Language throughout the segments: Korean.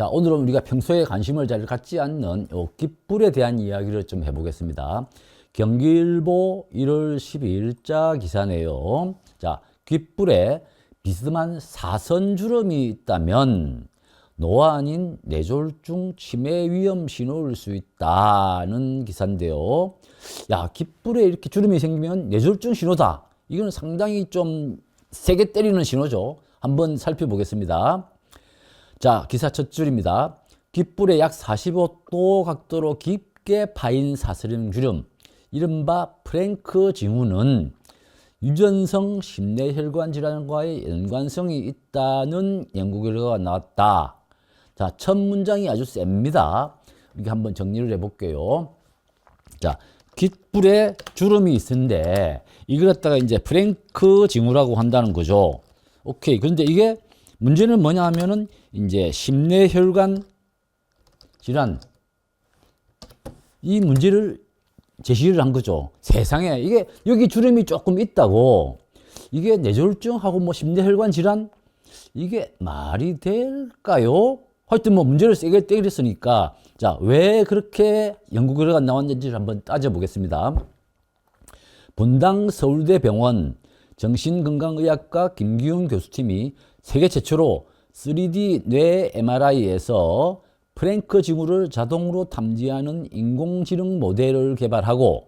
자, 오늘은 우리가 평소에 관심을 잘 갖지 않는 요 깃불에 대한 이야기를 좀 해보겠습니다. 경기일보 1월 12일자 기사네요. 자, 깃불에 비스듬한 사선 주름이 있다면 노화 아닌 뇌졸중 치매 위험 신호일 수 있다는 기사인데요. 야, 깃불에 이렇게 주름이 생기면 뇌졸중 신호다. 이건 상당히 좀 세게 때리는 신호죠. 한번 살펴보겠습니다. 자, 기사 첫 줄입니다. 깃불에 약 45도 각도로 깊게 파인 사슬형 주름, 이른바 프랭크 징후는 유전성 심뇌혈관 질환과의 연관성이 있다는 연구 결과가 나왔다. 자, 첫 문장이 아주 셉니다. 이렇게 한번 정리를 해볼게요. 자, 깃불에 주름이 있는데 이걸 갖다가 이제 프랭크 징후라고 한다는 거죠. 오케이. 그런데 이게 문제는 뭐냐 하면은 이제 심뇌혈관 질환, 이 문제를 제시를 한 거죠. 세상에 이게 여기 주름이 조금 있다고 이게 뇌졸중하고 뭐 심뇌혈관 질환, 이게 말이 될까요? 하여튼 뭐 문제를 세게 때렸으니까, 자, 왜 그렇게 연구 결과가 나왔는지를 한번 따져보겠습니다. 분당 서울대병원 정신건강의학과 김기훈 교수팀이 세계 최초로 3D 뇌 MRI에서 프랭크 징후를 자동으로 탐지하는 인공지능 모델을 개발하고,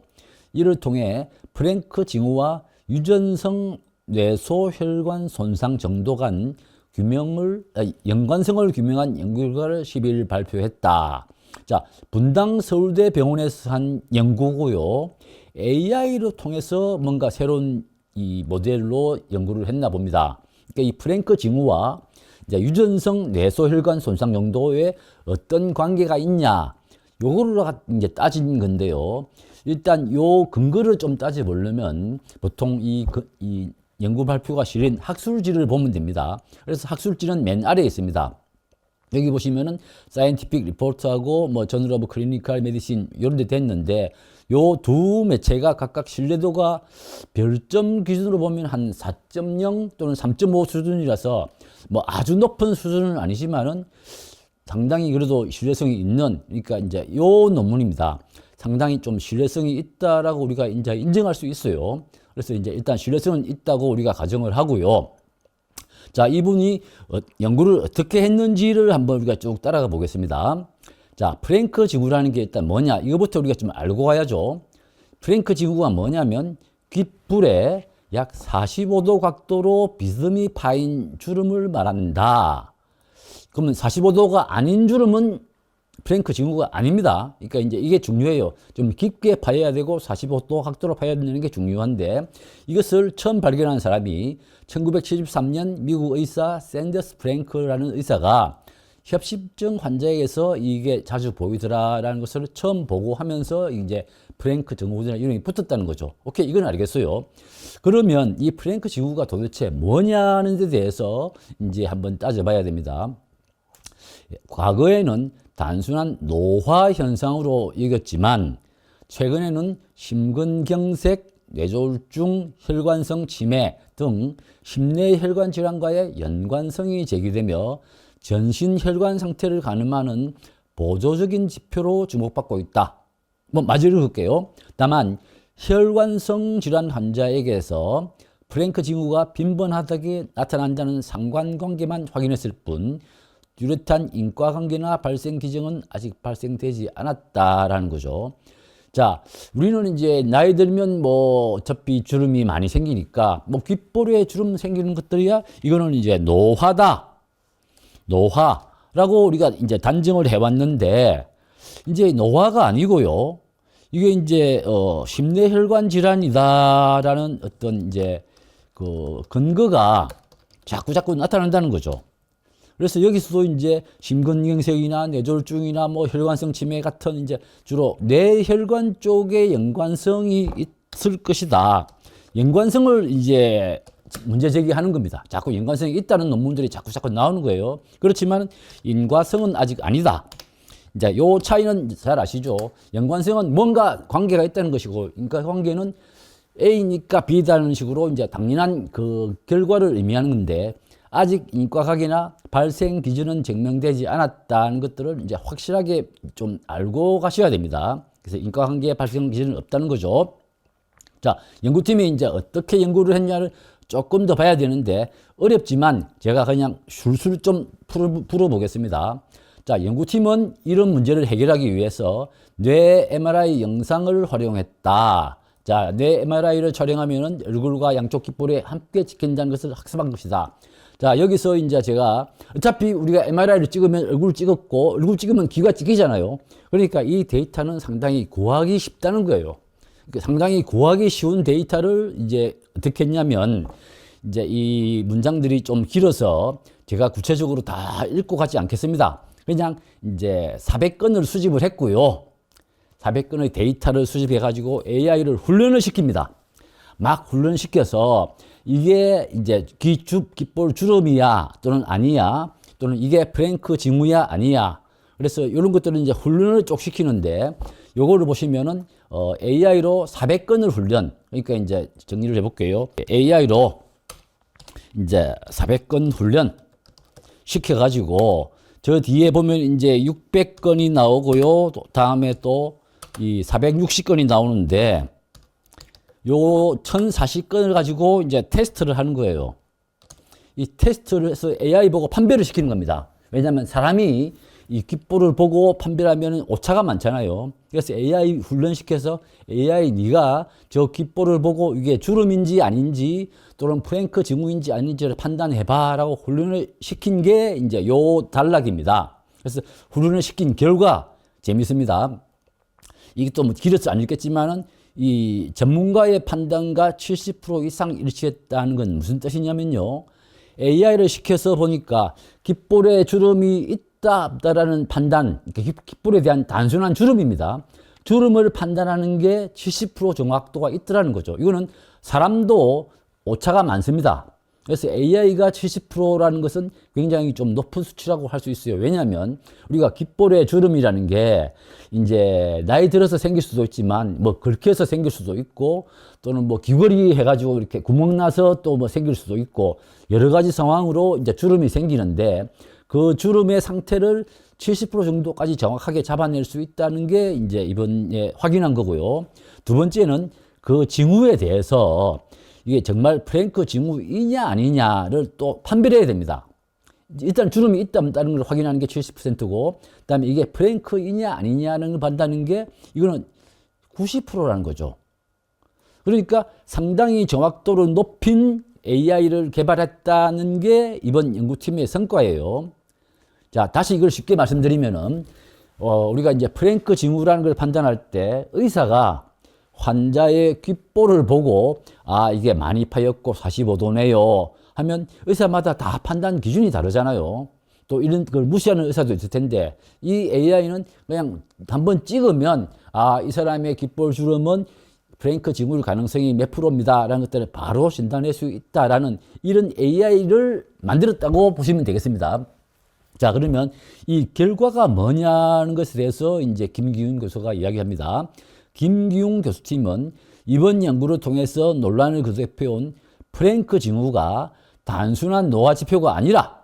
이를 통해 프랭크 징후와 유전성 뇌소혈관 손상 정도 간 연관성을 규명한 연구 결과를 10일 발표했다. 자, 분당 서울대병원에서 한 연구고요. AI로 통해서 뭔가 새로운 이 모델로 연구를 했나 봅니다. 그러니까 이 프랭크 징후와 이제 유전성 뇌소혈관 손상 정도에 어떤 관계가 있냐, 요거를 이제 따진 건데요. 일단 요 근거를 좀 따져보려면 보통 이 연구 발표가 실린 학술지를 보면 됩니다. 그래서 학술지는 맨 아래에 있습니다. 여기 보시면은 사이언티픽 리포트하고 뭐 저널 오브 클리니컬 메디신 이런 데 됐는데, 요 두 매체가 각각 신뢰도가 별점 기준으로 보면 한 4.0 또는 3.5 수준이라서 뭐 아주 높은 수준은 아니지만은 상당히 그래도 신뢰성이 있는, 그러니까 이제 요 논문입니다. 상당히 좀 신뢰성이 있다라고 우리가 이제 인정할 수 있어요. 그래서 이제 일단 신뢰성은 있다고 우리가 가정을 하고요. 자, 이분이 연구를 어떻게 했는지를 한번 우리가 쭉 따라가 보겠습니다. 자, 프랭크 징후라는 게 일단 뭐냐, 이거부터 우리가 좀 알고 가야죠. 프랭크 징후가 뭐냐면 깃불에 약 45도 각도로 비스듬히 파인 주름을 말한다. 그러면 45도가 아닌 주름은 프랭크 징후가 아닙니다. 그러니까 이제 이게 중요해요. 좀 깊게 파여야 되고 45도 각도로 파여야 되는 게 중요한데, 이것을 처음 발견한 사람이 1973년 미국 의사 샌더스 프랭크라는 의사가 협심증 환자에게서 이게 자주 보이더라라는 것을 처음 보고 하면서 이제 프랭크 증후군이라는 이름이 붙었다는 거죠. 오케이, 이건 알겠어요. 그러면 이 프랭크 징후가 도대체 뭐냐는 데 대해서 이제 한번 따져봐야 됩니다. 과거에는 단순한 노화 현상으로 여겼지만 최근에는 심근경색, 뇌졸중, 혈관성 치매 등 심뇌혈관 질환과의 연관성이 제기되며 전신 혈관 상태를 가늠하는 보조적인 지표로 주목받고 있다. 뭐 마저를 볼게요. 다만 혈관성 질환 환자에게서 프랭크 징후가 빈번하게 나타난다는 상관관계만 확인했을 뿐 뚜렷한 인과관계나 발생 기증은 아직 발생되지 않았다라는 거죠. 자, 우리는 이제 나이 들면 뭐 어차피 주름이 많이 생기니까 뭐 귓볼에 주름 생기는 것들이야 이거는 이제 노화라고 우리가 이제 단정을 해왔는데, 이제 노화가 아니고요. 이게 이제 심뇌혈관 질환이다라는 어떤 이제 그 근거가 자꾸 나타난다는 거죠. 그래서 여기서도 이제 심근경색이나 뇌졸중이나 뭐 혈관성 치매 같은 이제 주로 뇌혈관 쪽에 연관성이 있을 것이다. 연관성을 이제 문제 제기하는 겁니다. 자꾸 연관성이 있다는 논문들이 자꾸 나오는 거예요. 그렇지만 인과성은 아직 아니다. 이제 요 차이는 잘 아시죠? 연관성은 뭔가 관계가 있다는 것이고, 인과관계는 A니까 B다는 식으로 이제 당연한 그 결과를 의미하는 건데, 아직 인과관계나 발생 기준은 증명되지 않았다는 것들을 이제 확실하게 좀 알고 가셔야 됩니다. 그래서 인과관계 발생 기준은 없다는 거죠. 자, 연구팀이 이제 어떻게 연구를 했냐를 조금 더 봐야 되는데 어렵지만 제가 그냥 술술 좀 풀어보겠습니다. 자, 연구팀은 이런 문제를 해결하기 위해서 뇌 MRI 영상을 활용했다. 자, 뇌 MRI를 촬영하면은 얼굴과 양쪽 귓볼에 함께 찍힌다는 것을 학습한 것이다. 자, 여기서 이제 제가 어차피 우리가 MRI를 찍으면 얼굴 찍었고 얼굴 찍으면 귀가 찍히잖아요. 그러니까 이 데이터는 상당히 구하기 쉽다는 거예요. 상당히 구하기 쉬운 데이터를 이제 어떻게 했냐면 이제 이 문장들이 좀 길어서 제가 구체적으로 다 읽고 가지 않겠습니다. 그냥 이제 400건을 수집을 했고요. 400건의 데이터를 수집해 가지고 AI를 훈련을 시킵니다. 막 훈련시켜서 이게 이제 귓볼 주름이야 또는 아니야 또는 이게 프랭크 징후야 아니야. 그래서 이런 것들은 이제 훈련을 쭉 시키는데 요거를 보시면은 AI로 400건을 훈련. 그러니까 이제 정리를 해볼게요. AI로 이제 400건 훈련 시켜가지고 저 뒤에 보면 이제 600건이 나오고요. 다음에 또 이 460건이 나오는데 요 1040건을 가지고 이제 테스트를 하는 거예요. 이 테스트를 해서 AI 보고 판별을 시키는 겁니다. 왜냐하면 사람이 이 귓볼을 보고 판별하면 오차가 많잖아요. 그래서 AI 훈련시켜서 AI 네가 저 귓볼을 보고 이게 주름인지 아닌지 또는 프랭크 징후인지 아닌지를 판단해봐라고 훈련을 시킨 게 이제 요 단락입니다. 그래서 훈련을 시킨 결과 재밌습니다. 이게 또 뭐 길어서 안 읽겠지만은 이 전문가의 판단과 70% 이상 일치했다는 건 무슨 뜻이냐면요. AI를 시켜서 보니까 귓볼에 주름이 있다 없다라는 판단, 귓볼에 대한 단순한 주름입니다. 주름을 판단하는 게 70% 정확도가 있더라는 거죠. 이거는 사람도 오차가 많습니다. 그래서 AI가 70%라는 것은 굉장히 좀 높은 수치라고 할 수 있어요. 왜냐하면 우리가 귓볼의 주름이라는 게 이제 나이 들어서 생길 수도 있지만 뭐 긁혀서 생길 수도 있고 또는 뭐 귀걸이 해가지고 이렇게 구멍 나서 또 뭐 생길 수도 있고 여러 가지 상황으로 이제 주름이 생기는데 그 주름의 상태를 70% 정도까지 정확하게 잡아낼 수 있다는 게 이제 이번에 확인한 거고요. 두 번째는 그 징후에 대해서 이게 정말 프랭크 징후이냐 아니냐를 또 판별해야 됩니다. 일단 주름이 있다 없다는 걸 확인하는 게 70%고 그다음에 이게 프랭크이냐 아니냐는 걸 판단하는 게 이거는 90%라는 거죠. 그러니까 상당히 정확도를 높인 AI를 개발했다는 게 이번 연구팀의 성과예요. 자, 다시 이걸 쉽게 말씀드리면은 우리가 이제 프랭크 징후라는 걸 판단할 때 의사가 환자의 귓볼을 보고 아 이게 많이 파였고 45도네요 하면 의사마다 다 판단 기준이 다르잖아요. 또 이런 걸 무시하는 의사도 있을 텐데 이 AI는 그냥 한번 찍으면 아 이 사람의 귓볼 주름은 프랭크 징후일 가능성이 몇 프로입니다 라는 것들을 바로 진단할 수 있다라는 이런 AI를 만들었다고 보시면 되겠습니다. 자, 그러면 이 결과가 뭐냐는 것에 대해서 이제 김기훈 교수가 이야기합니다. 김기훈 교수팀은 이번 연구를 통해서 논란을 거듭해온 프랭크 징후가 단순한 노화 지표가 아니라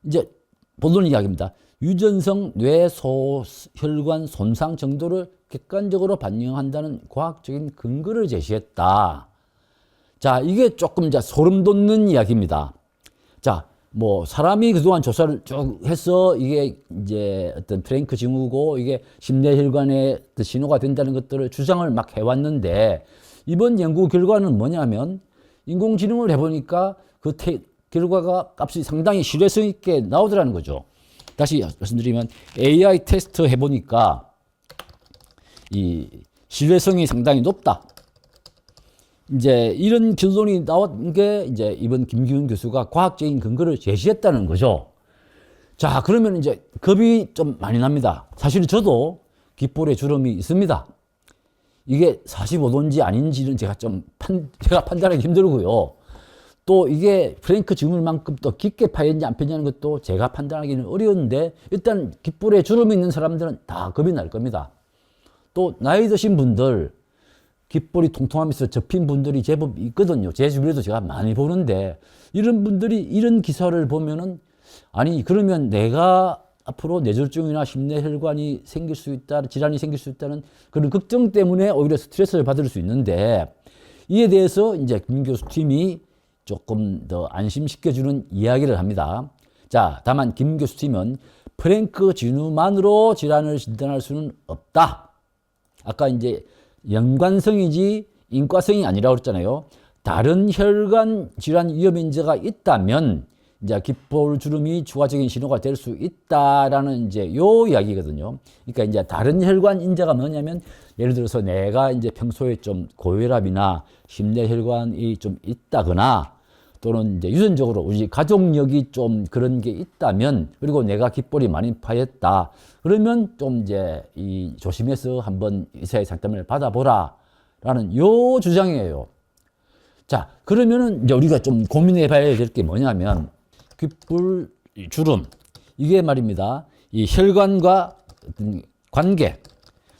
이제 본론 이야기입니다. 유전성 뇌소혈관 손상 정도를 객관적으로 반영한다는 과학적인 근거를 제시했다. 자, 이게 조금 이제 소름 돋는 이야기입니다. 자, 뭐 사람이 그동안 조사를 쭉 해서 이게 이제 어떤 프랭크 징후고 이게 심뇌혈관의 신호가 된다는 것들을 주장을 막 해왔는데 이번 연구 결과는 뭐냐면 인공지능을 해보니까 그 결과가 값이 상당히 신뢰성 있게 나오더라는 거죠. 다시 말씀드리면 AI 테스트 해보니까 이 신뢰성이 상당히 높다. 이제 이런 결론이 나온 게 이제 이번 김기훈 교수가 과학적인 근거를 제시했다는 거죠. 자, 그러면 이제 겁이 좀 많이 납니다. 사실 저도 귓볼에 주름이 있습니다. 이게 45도인지 아닌지는 제가 판단하기 힘들고요. 또 이게 프랭크 징후만큼 또 깊게 파였는지 안 파였냐는 것도 제가 판단하기는 어려운데 일단 귓볼에 주름이 있는 사람들은 다 겁이 날 겁니다. 또 나이 드신 분들 귓볼이 통통하면서 접힌 분들이 제법 있거든요. 제 주변에도 제가 많이 보는데 이런 분들이 이런 기사를 보면은 아니 그러면 내가 앞으로 뇌졸중이나 심뇌혈관이 생길 수 있다, 질환이 생길 수 있다는 그런 걱정 때문에 오히려 스트레스를 받을 수 있는데 이에 대해서 이제 김 교수 팀이 조금 더 안심시켜주는 이야기를 합니다. 자, 다만 김 교수 팀은 프랭크 진후만으로 질환을 진단할 수는 없다. 아까 이제 연관성이지 인과성이 아니라고 그랬잖아요. 다른 혈관 질환 위험 인자가 있다면 이제 귓볼 주름이 추가적인 신호가 될 수 있다라는 이제 요 이야기거든요. 그러니까 이제 다른 혈관 인자가 뭐냐면 예를 들어서 내가 이제 평소에 좀 고혈압이나 심뇌혈관이 좀 있다거나 또는 이제 유전적으로 우리 가족력이 좀 그런 게 있다면 그리고 내가 귓볼이 많이 파였다 그러면 좀 이제 이 조심해서 한번 의사의 상담을 받아보라라는 요 주장이에요. 자, 그러면은 이제 우리가 좀 고민해 봐야 될 게 뭐냐면 귓볼 주름 이게 말입니다. 이 혈관과 어떤 관계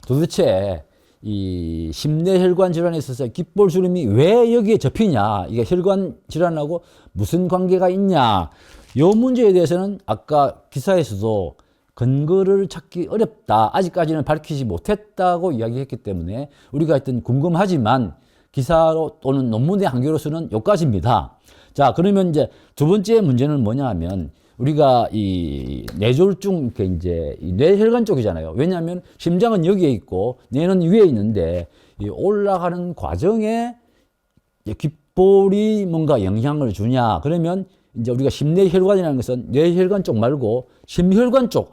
도대체 이 심뇌혈관 질환에 있어서 귓볼 주름이 왜 여기에 접히냐 이게 혈관 질환하고 무슨 관계가 있냐 요 문제에 대해서는 아까 기사에서도 근거를 찾기 어렵다 아직까지는 밝히지 못했다고 이야기했기 때문에 우리가 하여튼 궁금하지만 기사로 또는 논문의 한계로서는 여기까지입니다. 자, 그러면 이제 두 번째 문제는 뭐냐 하면 우리가 이 뇌졸중, 이제 이 뇌혈관 쪽이잖아요. 왜냐하면 심장은 여기에 있고 뇌는 위에 있는데 이 올라가는 과정에 귓볼이 뭔가 영향을 주냐. 그러면 이제 우리가 심뇌혈관이라는 것은 뇌혈관 쪽 말고 심혈관 쪽,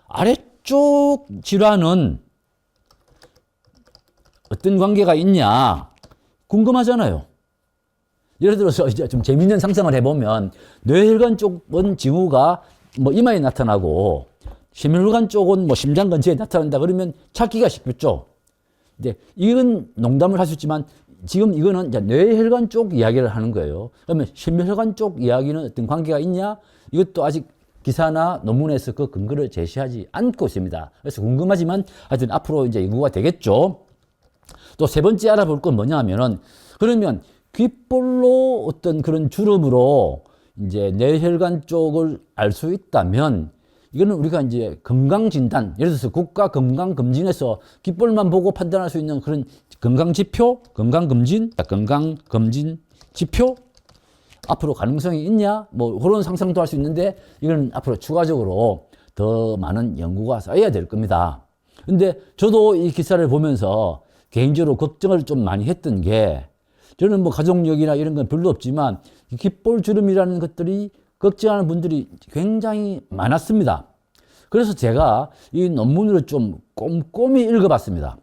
아래쪽 질환은 어떤 관계가 있냐. 궁금하잖아요. 예를 들어서 이제 좀 재밌는 상상을 해보면 뇌혈관 쪽은 징후가 뭐 이마에 나타나고 심혈관 쪽은 뭐 심장 근처에 나타난다 그러면 찾기가 쉽겠죠. 이제 이건 농담을 할 수 있지만 지금 이거는 이제 뇌혈관 쪽 이야기를 하는 거예요. 그러면 심혈관 쪽 이야기는 어떤 관계가 있냐? 이것도 아직 기사나 논문에서 그 근거를 제시하지 않고 있습니다. 그래서 궁금하지만 하여튼 앞으로 이제 연구가 되겠죠. 또 세 번째 알아볼 건 뭐냐 하면은 그러면 귓볼로 어떤 그런 주름으로 이제 뇌혈관 쪽을 알 수 있다면 이거는 우리가 이제 건강진단, 예를 들어서 국가건강검진에서 귓볼만 보고 판단할 수 있는 그런 건강지표, 건강검진 지표 앞으로 가능성이 있냐? 뭐 그런 상상도 할 수 있는데 이건 앞으로 추가적으로 더 많은 연구가 쌓여야 될 겁니다. 근데 저도 이 기사를 보면서 개인적으로 걱정을 좀 많이 했던 게 저는 뭐 가족력이나 이런 건 별로 없지만 귓볼 주름이라는 것들이 걱정하는 분들이 굉장히 많았습니다. 그래서 제가 이 논문을 좀 꼼꼼히 읽어봤습니다.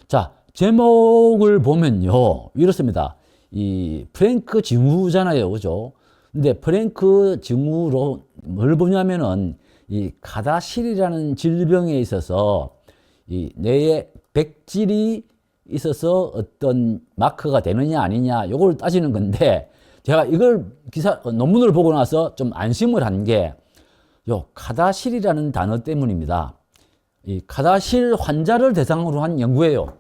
자, 제목을 보면요. 이렇습니다. 이 프랭크 징후잖아요. 그죠? 근데 프랭크 징후로 뭘 보냐면은 이 카다실이라는 질병에 있어서 이 뇌에 백질이 있어서 어떤 마커가 되느냐 아니냐 요걸 따지는 건데 제가 이걸 논문을 보고 나서 좀 안심을 한 게 요 카다실이라는 단어 때문입니다. 이 카다실 환자를 대상으로 한 연구예요.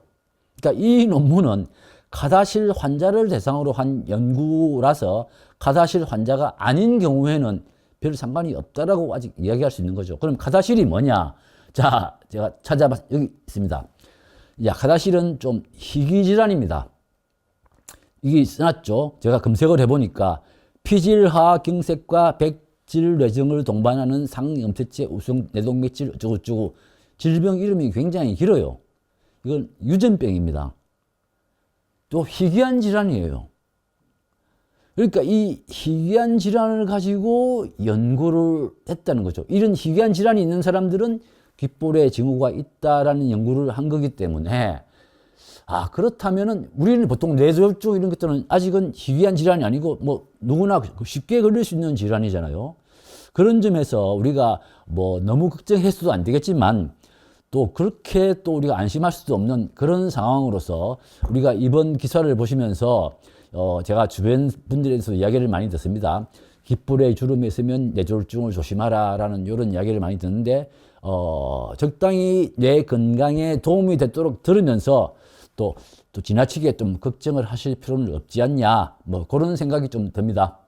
그러니까 이 논문은 카다실 환자를 대상으로 한 연구라서 카다실 환자가 아닌 경우에는 별 상관이 없다라고 아직 이야기할 수 있는 거죠. 그럼 카다실이 뭐냐? 자, 제가 찾아봤 여기 있습니다. 야, 카다실은 좀 희귀질환입니다. 이게 써놨죠. 제가 검색을 해보니까 피질하 경색과 백질 뇌증을 동반하는 상염태체 우성 뇌동맥질 어쩌고저쩌고 질병 이름이 굉장히 길어요. 이건 유전병입니다. 또 희귀한 질환이에요. 그러니까 이 희귀한 질환을 가지고 연구를 했다는 거죠. 이런 희귀한 질환이 있는 사람들은 귓볼에 징후가 있다라는 연구를 한 거기 때문에 그렇다면은 우리는 보통 뇌졸중 이런 것들은 아직은 희귀한 질환이 아니고 뭐 누구나 쉽게 걸릴 수 있는 질환이잖아요. 그런 점에서 우리가 뭐 너무 걱정해서도 안 되겠지만 또 그렇게 또 우리가 안심할 수도 없는 그런 상황으로서 우리가 이번 기사를 보시면서 제가 주변 분들에서 이야기를 많이 듣습니다. 귓볼에 주름이 있으면 뇌졸중을 조심하라라는 이런 이야기를 많이 듣는데 적당히 뇌 건강에 도움이 되도록 들으면서 또 지나치게 좀 걱정을 하실 필요는 없지 않냐 뭐 그런 생각이 좀 듭니다.